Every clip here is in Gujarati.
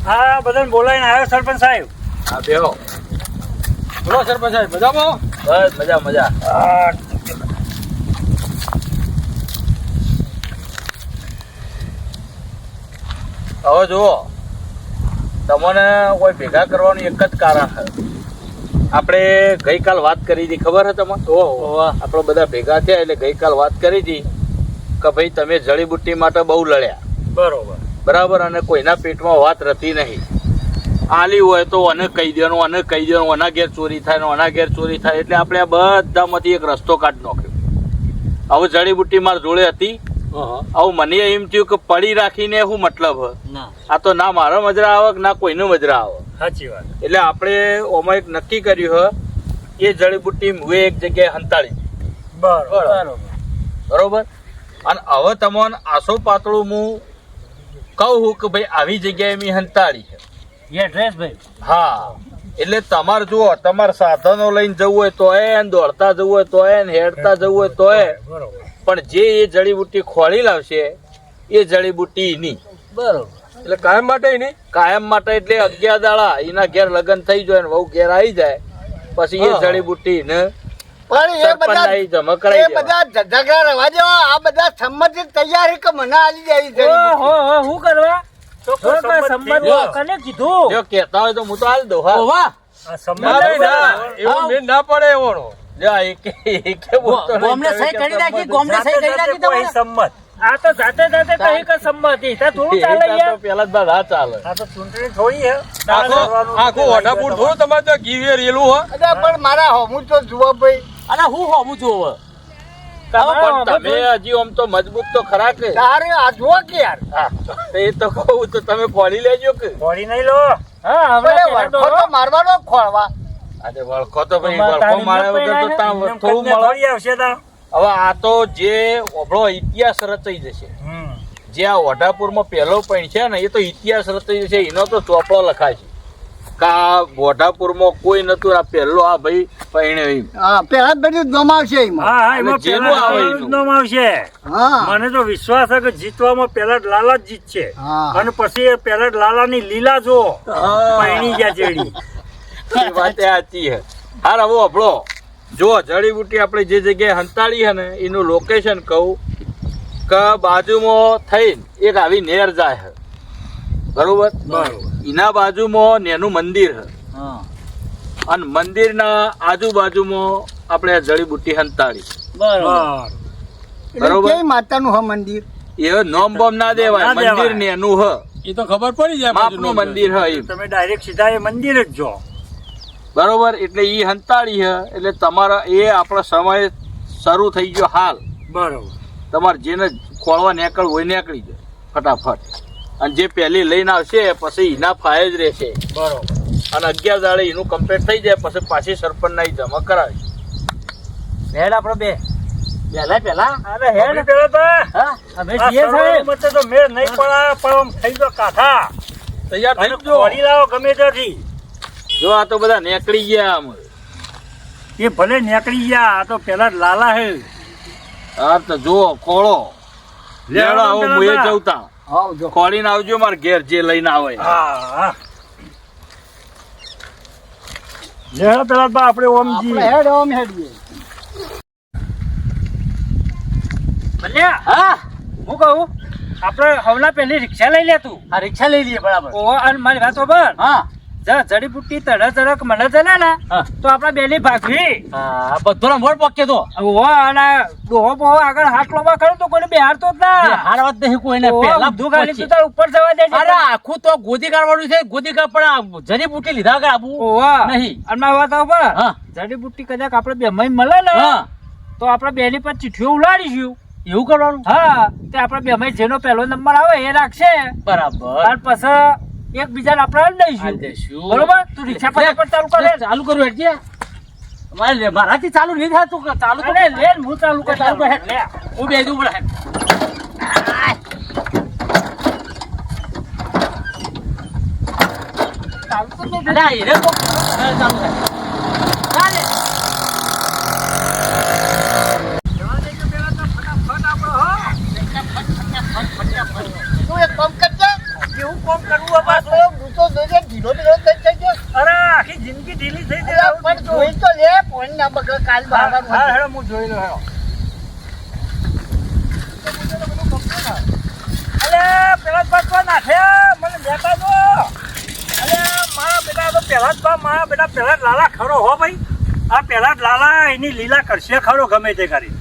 હા બધાને બોલાવીને આવ્યો સરપંચ સાહેબ. હા બેહો. બોલો સરપંચ સાહેબ, મજામાં? બસ મજા મજા. હવે જુઓ, તમને કોઈ ભેગા કરવાનું એક જ કારણ છે. આપણે ગઈકાલ વાત કરી હતી, ખબર છે તમને? આપણે બધા ભેગા થયા એટલે ગઈકાલ વાત કરી હતી કે ભાઈ તમે જડીબુટ્ટી માટે બહુ લડ્યા, બરોબર બરાબર, અને કોઈના પેટમાં વાત રહેતી નહીં. આલી હોય તો અને કહી દેવાનું, અને કહી દેવાનું, આના ઘેર ચોરી થાય ને આના ઘેર ચોરી થાય, એટલે આપણે આ બધામાંથી એક રસ્તો કાઢી નાખ્યો. હવે જડીબુટ્ટી મારી જોડે હતી, આવું મને એમ થયું કે પડી રાખીને શું મતલબ હ? આ તો ના મારો મજરા આવે ના કોઈનો મજરા આવે. સાચી વાત. એટલે આપણે ઓમાં એક નક્કી કર્યું હ, એ જડીબુટ્ટી હું એક જગ્યાએ હંતાળી. બરોબર. અને હવે તમને આસો પાતળું હું કહું કે ભાઈ આવી જગ્યાએ મેં હંતાળી છે. એડ્રેસ ભાઈ. હા, એટલે તમારે જુઓ, તમારે સાધનો લઈને જવું હોય તો દોડતા જવું હોય તો હેડતા જવું હોય તો બરોબર. પણ જે એ જડીબુટ્ટી ખોળી લાવશે એ જડીબુટ્ટી ની. બરોબર. એટલે કાયમ માટે નહીં? કાયમ માટે એટલે 11 દાડા એના ઘેર લગ્ન થઈ જાય ને વહુ ઘેર આવી જાય પછી એ જડીબુટ્ટી ને પણ એ બધા ઝઘડા રવા દેવા. આ બધા સંમતિ તૈયારી કે મને આલી જાય છે. શું કરવા? કીધું જો કહેતા હોય તો હું તો હાલ દઉં. હા, એવું મેં ના પડે એવો. સંમત. આ તો જાતે જાતે કહી કે સંમતિ થોડું ચાલે યાર. પેલા જ બાદ હા ચાલે. આ તો ચૂંટણી થોડી હે. આખું ઓઢાપુર થોડું તમારે ત્યાં ઘી રેલું હોય. પણ મારા હોમું તો જુઓ ભાઈ. અને હું હોમું છું હવે. પણ તમે હજી આમ તો મજબૂત તો ખરા કે તારે આ જુઓ કે યાર. એ તો કહું તો તમે ખોલી લેજો કે બોડી નહીં લો. હા વળખો તો મારવાનો ખોળવા. આજે વળખો તો ભાઈ વળખો મારે વગર તો થોડું મળી આવશે તા. હવે આ તો જે ઓભળો ઇતિહાસ રચાઈ જશે. જે આ વઢાપુરમાં પહેલો પૈણ છે ને એ તો ઇતિહાસ રચાઈ જશે. એનો તો ચોપડો લખાય છે કે આ વઢાપુરમાં કોઈ નતું, આ પહેલો આ ભાઈ પૈણે. હા, પેલા બધું નમાવશે એમાં. હા, એમાં જેનું આવે એનું. આવશે. હા, મને તો વિશ્વાસ છે કે જીતવામાં પેલા જ લાલા જ જીતશે. અને પછી પેલા જ લાલાની લીલા જો પૈણી ગયા ચેડી. એ વાત સાચી છે. હાર હવે આપણો જો જડીબુટ્ટી આપણે જે જગ્યાએ હંતાળી છે ને એનું લોકેશન કહું કે બાજુમાં થઈને એક આવી નેર જાય છે, બરોબર. એના બાજુમાં નેનું મંદિર છે અને મંદિરના આજુબાજુમાં આપણે જડીબુટ્ટી હંતાળી. બરોબર. કઈ માતાનું હ મંદિર? એ નોમ બોમ ના દેવાય, મંદિર નેનું હ. એ તો ખબર પડી જાય. માપનું મંદિર હ. તમે ડાયરેક્ટ સીધા એ મંદિર જ જો. બરોબર. એટલે એ હંતાળી છે એટલે તમારા એ આપણો સમય શરૂ થઈ ગયો હાલ. બરોબર. તમારે જેને ખોળવા નીકળવું હોય નીકળી જાય ફટાફટ. અને જે પહેલી લઈને આવશે પછી એના ફાય જ રહેશે. બરોબર. અને 11 દાડે એનું કમ્પ્લીટ થઈ જાય પછી પાછી સરપંચના જમા કરાવી. હેડ આપણે બે પેલા અરે હેડ પેલા તો હા અમે જીએ સાહેબ મતે તો મેર નહીં પડા પણ થઈ ગયો કાઠા. તૈયાર થઈ અને ખોડી લાવો ગમે ત્યાંથી. જો આ તો બધા નીકળી ગયા આમ. એ ભલે નીકળી ગયા, આ તો પેલા જ લાલા હે. હા તો જુઓ ખોળો લેડો. આવો હું એ જવતા આવજો. ખોળીને આવજો મારા ઘેર જે લઈને આવે. હા લેડો પેલા બા આપણે ઓમ આપણે જી હેડ ઓમ હેડીએ. બલ્યા હા હું કહું આપણે હવલા પહેલી રિક્ષા લઈ લે તું. આ રિક્ષા લઈ લઈએ બરાબર. ઓહો અને મારી વાત ખબર. હા જડીબુટ્ટી તડક મને જને ને તો આપડે બેલી ભાગવી. હા બધો મોડ પકે તો ઓહો અને ડોહો બોહો આગળ હાથ લોબા કરે તો કોઈ બેહારતો જ ના. હારવત નહીં કોઈને પહેલા દુખાલી તું તાર ઉપર જવા દે. અરે આખું તો ગોદી કાઢવાનું છે. ગોદી કાઢ પણ જડીબુટ્ટી લીધા વગર આબુ નહીં. અને મારી વાત ખબર હા જડીબુટ્ટી કદાચ આપડે બે મહિને મળે ને તો આપડે બેલી પર ચીઠીઓ ઉલાડીશું. એવું કરવાનું? હા, તે આપડે બે મહિને જેનો પહેલો નંબર આવે એ રાખશે બરાબર. અને પછી એકબીજાને આપણે દઈશું. બરોબર. તું રિક્ષા પર ચાલુ કરે. ચાલુ કરું હેડજે. મારાથી ચાલુ નહીં થાય. તું ચાલુ તો લે હું ચાલુ કર. ચાલુ કર હેડ. હું બે દઉં પડે. ચાલુ તો નહીં. અરે એને તો ચાલુ થાય. ચાલે. તું એક કામ કરજે. એવું કામ કરવું પાછું. હું તો પાણી ના બગડે કાલ હા બહાર હેડો હું જોઈ લો હેડો. અલે પેલા જ બસ નાખે મને લેતા જો. અલે મારા બેટા તો પેલા જ મારા બેટા પેલા જ લાલા ખરો હો ભાઈ. આ પેલા જ લાલા એની લીલા કરશે ખરો ગમે તે કરી.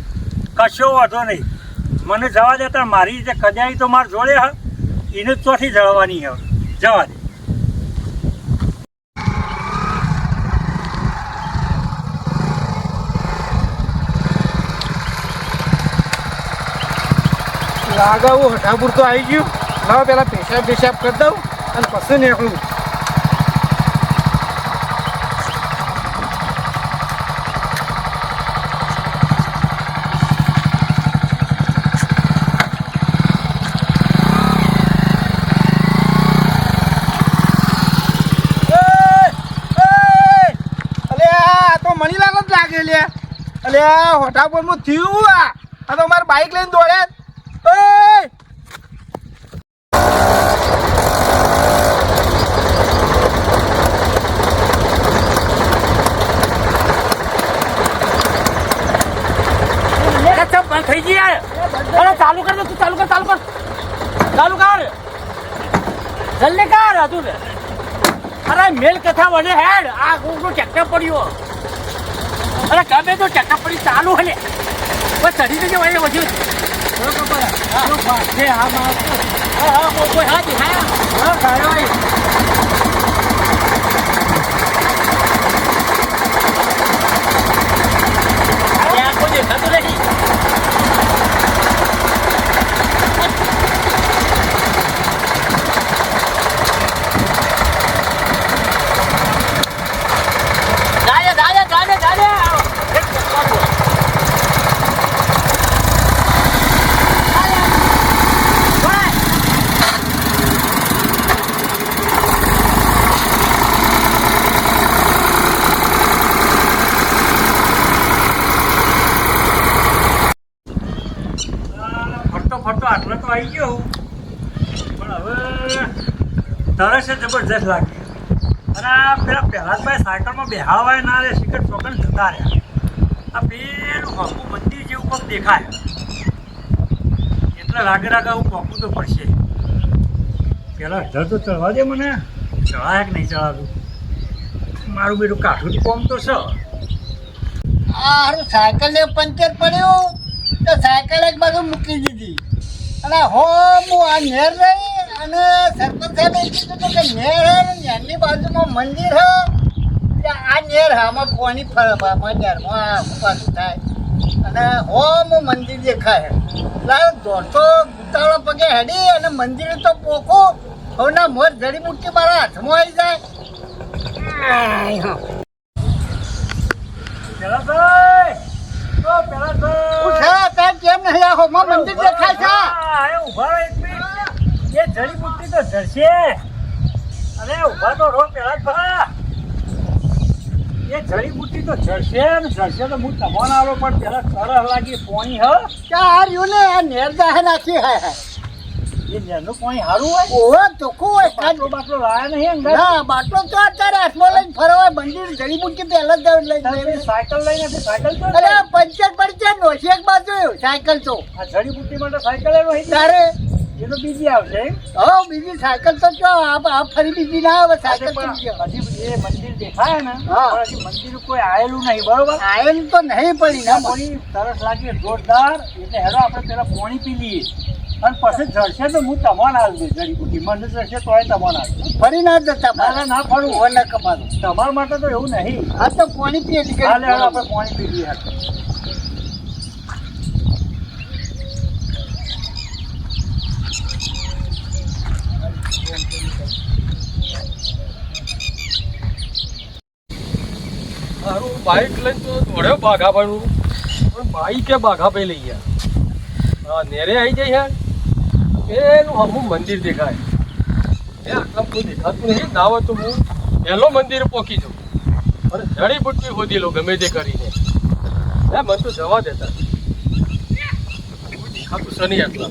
કશો વાંધો નહીં. મને જવા દેતા મારી જે કજાઈ તો માર જોડે હ એને જ ચોથી જળવાની હવે જવા દે. લાગાવું હઠાપુર તો આવી ગયું. હવે પેલા પેશાબ કરી દઉં અને પછી નીકળું. મણી લાગો જ લાગે લે. અલે હોટાપુર માં થયું આ તો મારે બાઈક લઈને દોડે. બંધ થઈ ગયા. અરે ચાલુ કર દે તું. ચાલુ કર જલ્દી કર હતું ને. અરે મેલ કથા વડે હેડ આ ટ્રેક્ટર પડ્યો. અરે ગમે તો ટ્રેક્ટર પડી ચાલુ હે ને બસ ચડી જજો ભાઈ વધ્યું દેખાતું નહીં. ફરતો આટલો તો આવી ગયો પણ હવે તરસ જબરજસ્ત લાગી. અને આ પેલા પહેલા જ ભાઈ સાયકલમાં બેહાવાય ના રે શિખર ચોકન જતા રહ્યા. આ પેલું આખું મંદિર જેવું કોક દેખાય એટલે રાગે હું પોકવું તો પડશે. પેલા અઢાર તો ચડવા દે મને. ચડાય કે નહીં ચડાતું મારું બેટું કાઠું કોમ તો છે. હારું સાયકલ ને પંચર પડ્યું તો સાયકલ એક બાજુ મૂકી દીધી અને હું આ નેર રહી અને સરપંચ સાહેબ એ કીધું હતું કે નેર હે ને નેરની બાજુમાં મંદિર હે આ નેર હે આમાં પાણી નેરમાં પાછું થાય અને હું મંદિર દેખાય એટલે દોડતો ગુતાળો પગે હેડી અને મંદિર તો પોખું હવે ના મોર જડીબુટ્ટી મારા હાથમાં આવી જાય. પેલા ભાઈ પેલા ભાઈ કેમ નહીં આખો મંદિર દેખાય છે. ઉભા રહો એક મિનિટ. એ જડીબુટ્ટી તો જડશે. અરે ઉભા તો રહો પેલા ભા. એ જડીબુટ્ટી તો જડશે ને જડશે તો હું તમને આવો પણ પેલા તરસ લાગી પોણી હ આ રહ્યું ને આ નેર દાહે નાખી હે એ નેરનું પાણી સારું હોય. ઓહો ચોખ્ખું હોય. બાટલો લાયા નહીં અંદર. ના બાટલો તો અત્યારે હાથમાં લઈને ફરવા મંદિર જડીબુટ્ટી પહેલા જ લઈને સાયકલ લઈને સાયકલ તો અરે પંચર પડી નોશી એક બાજુ સાયકલ તો આ જડીબુટ્ટી માટે સાયકલ એનો તારે એ તો બીજી આવશે એમ. હો બીજી સાયકલ તો જો આ ફરી બીજી ના આવે સાયકલ તો હજી એ મંદિર દેખાય ને હા. પણ હજી મંદિર કોઈ આયેલું નહીં બરોબર. આયલ તો નહીં પડી ના પોણી તરસ લાગી જોરદાર એટલે હેડો આપણે પેલા પોણી પી લઈએ અને પછી જડશે તો હું તમને આવજો જડીબુટ્ટી મને જડશે તો તમને આવજો. ફરી ના જતા ના ના ફરું હોય ના કમાતું તમારા માટે તો એવું નહીં. આ તો પાણી પીએ હાલે હેડો આપણે પોણી પી લઈએ. મારું બાઈક લઈને તો દોડ્યો બાઘાભાઈનું પણ બાઈકે બાઘાભાઈ લઈ ગયા. હા નેરે આવી જાય એનું હમું મંદિર દેખાય. એ આટલા કોઈ દેખાતું નહીં. ના હોય તો હું પહેલો મંદિર પહોંચી જાઉં અને જડીબુટ્ટી શોધી લઉં ગમે તે કરીને. મને તો જવા દેતા કોઈ દેખાતું છે નહીં આટલા.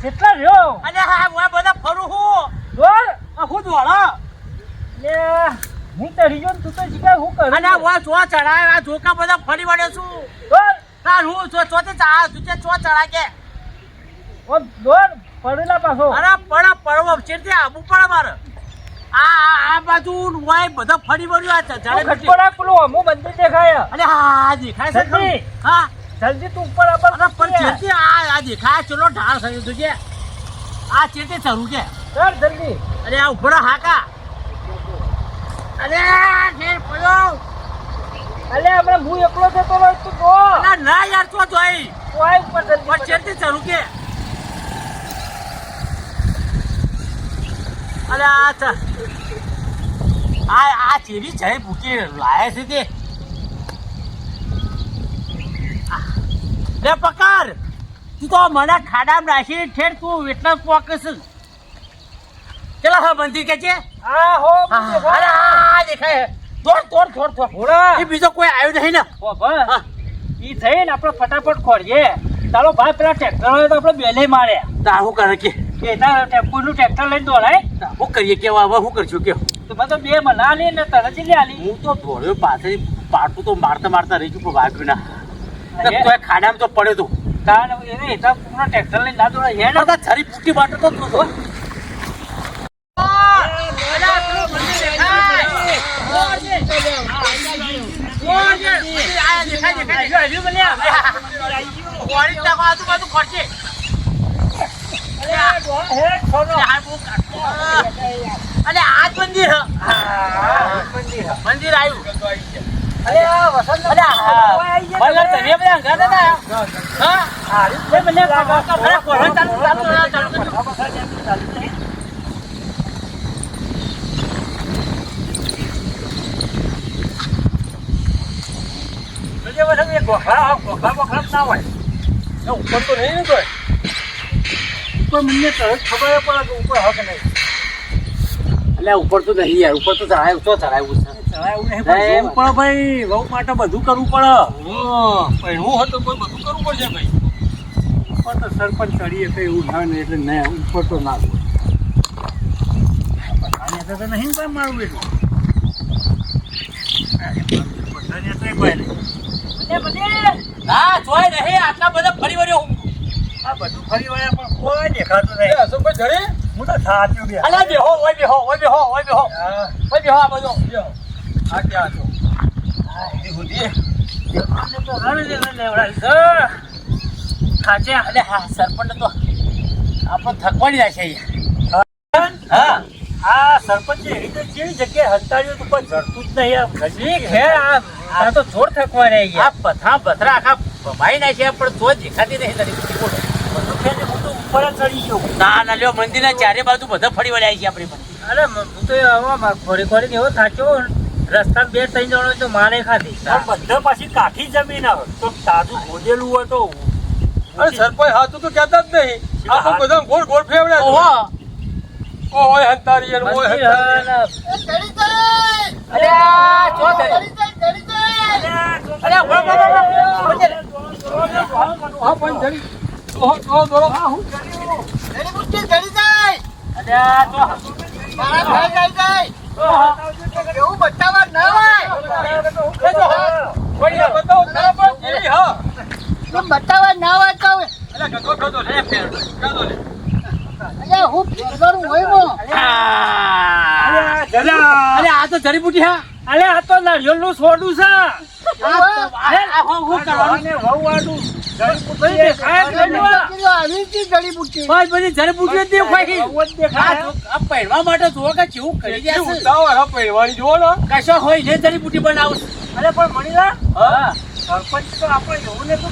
કેટલા રહ્યો અને હા હું બધા ફરું હું દોડ આ હું દોડા લે હું તરી જો તું તો શીખાય હું કરું અને વા ચો ચડાય આ જોકા બધા ફરી વળ્યો છું દોડ ના હું ચોતે ચા તુજે ચો ચડા કે ઓ દોડ પડેલા પાછો અરે પડવો ચેરતે આબુ પડે મારે આ બાજુ વાય બધા ફરી વળ્યો આ ચડાય ખટપડા પેલું અમુ મંદિર દેખાય અરે હા દેખાય છે જલ્દી. હા જલ્દી તું ઉપર અરે અરે પણ ચેરતે આ દેખાય ચલો ઢાળ થયો તુજે આ ચેરતે ચરું કે ચાલ જલ્દી અરે આ ઉભરા હાકા અરે ઠેર પડ્યો અલે આપણે હું એકલો જતો રહ્યો તું તો અરે ના યાર તો જોઈ ઓય ઉપર જલ્દી પણ ચેરતે ચરું કે અરે આ ચેરી જય ભૂકી લાયા છે તે લે પકડ તું તો મને ખાડામાં નાખીને ઠેર તું એટલા પોકસ ચલા હા મંદિર કે છે આ હો અરે આ દેખાય થોડ ઘોડા એ બીજો કોઈ આવ્યો નહીં ને બાબા ઈ થઈને આપણે ફટાફટ ખોરીએ તારો ભાઈ પેલા ટ્રેક્ટર હોય તો આપણે બેલે મારે તા હું કરે કે એના ટેમ્પોનું ટ્રેક્ટર લઈને દોડાય હું કરીએ કેવા હવે શું કરશું કે તો બધો બે મના લે ને તરત જ લે આલી હું તો દોડ્યો પાછળ પાટું તો મારતા રહી ગયું પણ વાગ્યું ના અરે. તો ખાડામાં તો પડ્યો તું તાણ એને એતા પૂરા ટ્રેક્ટર લઈને ના દોડાય હેડ બધા છરી ફૂટી બાટો તો તું તો અને આ જ મંદિર મંદિર આવ્યું અરે આ વસંત અરે ભલે તમે બધા ગાતા હતા હા એ મને અરે કોણ ચાલુ ગોખલા ના હોય ઉપર તો નહીં ને કોઈ ઉપર મને તરત ખબર પડે કે ઉપર હક નહીં એટલે ઉપર તો નહીં યાર ઉપર તો ચડાયું તો ચડાયું છે ચડાયું નહીં પણ જોવું પડે ભાઈ વહુ માટે બધું કરવું પડે પણ હું હતો કોઈ બધું કરવું પડશે ભાઈ ઉપર તો સરપંચ ચડીએ તો એવું થાય ને એટલે નહીં ઉપર તો ના હોય બધાને તો નહીં કોઈ મારવું એટલું બધાને તો કોઈ નહીં હા જોઈ નહીં આટલા બધા ફરી વળ્યો હું આ બધું ફરી વળ્યા પણ કોઈ દેખાતું નહીં અશોકભાઈ જડે હું તો થાક્યો બે અલા બેહો ઓય બેહો આ બધો આ ક્યાં છો ખાચે અલે હા સરપંચ તો આપણો થકવાડી જાય છે હા આ સરપંચ એવી તો કેવી જગ્યાએ હંતાડ્યો તો કોઈ જડતું જ નહીં આમ નજીક હે આ તો જોર થકવા રહી આ પથરા બથરા આખા ભાઈ ના છે પણ તો દેખાતી નહીં તારી બુદ્ધિ બોલો બધું ખેંચી હું તો ઉપર જ ચડી ગયો ના લ્યો મંદિરના ચારે બાજુ બધા ફરી વળ્યા છે આપણી પાસે અરે હું તો આમાં ખોરી એવો થાક્યો રસ્તા બે ત્રણ જણો તો મારે ખાધી બધા પાછી કાઠી જમીન આવે તો તાજું ખોદેલું હોય તો અરે સરપંચ હાથું તો કહેતા જ નહીં આ તો બધા ગોળ ગોળ ફેવડ્યા ઓહો ઓય હંતારી અને ઓય હંતારી અરે આ જો ધરી અરે હા પણ જરી ઓહો દોડો અરે આ જો એવું બતાવવા ના હોય વળી બતાવો સરપંચ એવી હા એમ બતાવવા ના હોય તો અલે ગગો ગગો લે ગગો લે અરે હું ફેરવાનું હોય મો અરે આ તો જડીબુટી હા અરે આ તો નારિયેળ નું છોડું છે હું કરવાનું આવી હતી જડીબુટ્ટી બસ બધી જડીબુટી દેખાય આ પહેરવા માટે જુઓ કે કેવું કરી કેવું જશે ઉતાવળ હા પહેરવાની જુઓ ને કશો હોય ને જડીબુટી બનાવશે અરે પણ મણીલા હા સરપંચ તો આપણે એવું ને તો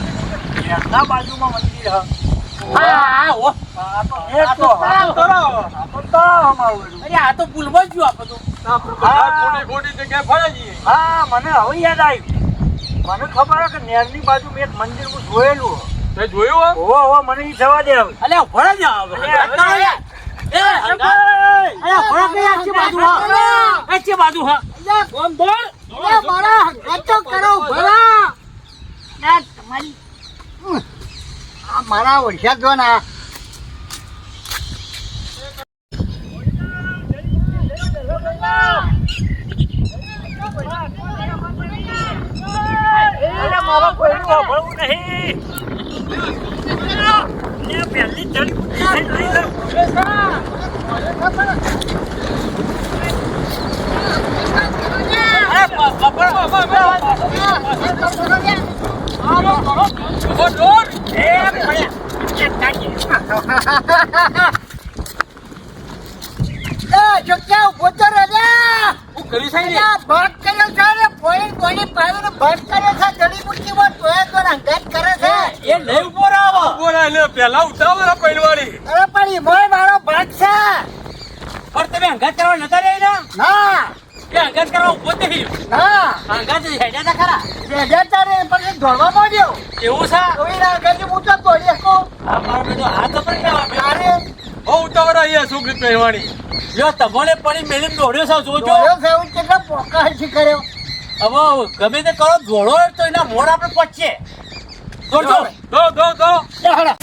ઘરના બાજુમાં મંદિર હા હા હો આ તો એક તો તળાવ. તળાવ. આ તો તળાવ અમારું બધું. અરે આ તો ભૂલમાં જ ગયું આપણે તો ખોટી ખોટી જગ્યાએ ફરે જઈએ હા મને હવે યાદ આવ્યું મને ખબર છે કે નેરની બાજુ મેં એક મંદિર હું જોયેલું તે જોયું હા હોવા હોવા મને ઈ જવા દે હવે અલે ભણા જ આવે એ ભણા કઈ આખી બાજુ હા આખી બાજુ હા બોલ બોલ મારા હક્કો કરો ભલા ના તમારી આ મારા ઓળખ્યા જો ના અરે મારો કોઈનું સાંભળવું નહીં. લે, પહેલી જડીબુટ્ટી લઈ લઉં. હું કરી છે ને ભટ કર્યો છે ને પોઈન્ટ ગોળી પાડીને ભટ કર્યો છે જડીબુટ્ટીમાં તોય તો રંગાત કરે છે એ નહીં ઉભો રહો. બોલા એટલે પેલા ઉતાવળ પહેલવાડી અરે પણ ઈમોય મારો ભાગ છે પણ તમે હંગાત કરવા નતા રહી ને ના એ હંગાત કરવા ઉભો જ નહીં. ના હંગાત હેડ્યા તા ખરા. બેજા તારે પણ એ દોડવા માંડ્યો એવું છે કોઈ આગળ હું તો દોડી શકો આ મારો બેટો હાથ ઉપર કેમ આપ્યો? તારે બહુ ઉતાવળ અહીંયા છોકરી પહેરવાડી લ્યો, તમને પડી મેલીને દોડ્યો છે જોજો. દોડ્યો છે એવું કેટલા પોકા હજી કર્યો હવે ગમે તે કરો દોડો તો એના મોડ આપણે પચશે. દોડજો. દો લે હળો.